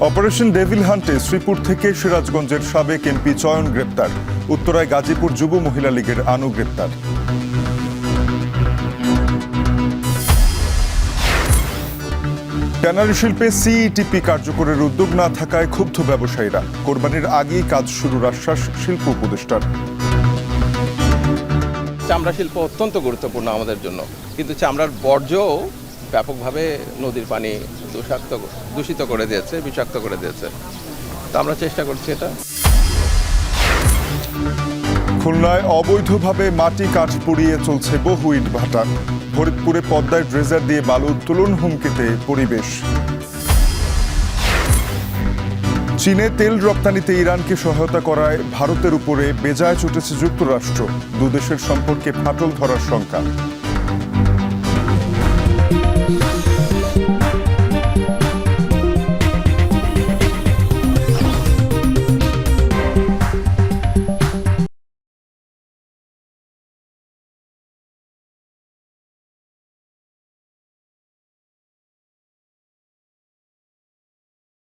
Operation devil হান্টে Sreepur থেকে সিরাজগঞ্জের সাবেক এমপি চয়ন গ্রেপ্তার। উত্তরায় গাজীপুর যুব মহিলা লীগের আনু গ্রেপ্তার। ট্যানারি শিল্পে সিইটিপি কার্যকরের উদ্যোগ না থাকায় ক্ষুব্ধ ব্যবসায়ীরা। কোরবানির আগেই কাজ শুরুর আশ্বাস শিল্প উপদেষ্টার। চামড়া শিল্প অত্যন্ত গুরুত্বপূর্ণ আমাদের জন্য, কিন্তু চামড়ার বর্জ্যও ব্যাপকভাবে নদীর পানি দূষিত করে দিয়েছে, বিষাক্ত করে দিয়েছে। তো আমরা চেষ্টা করছি এটা। খুলনায় অবৈধভাবে মাটি কাঠ পুড়িয়ে চলছে বহু ইটভাটা। ফরিদপুরে পদ্মায় ড্রেজার দিয়ে বালু উত্তোলন হুমকিতে পরিবেশ। চীনে তেল রপ্তানিতে ইরানকে সহায়তা করায় ভারতের উপরে বেজায় চটেছে যুক্তরাষ্ট্র। দুদেশের সম্পর্কে ফাটল ধরার শঙ্কা।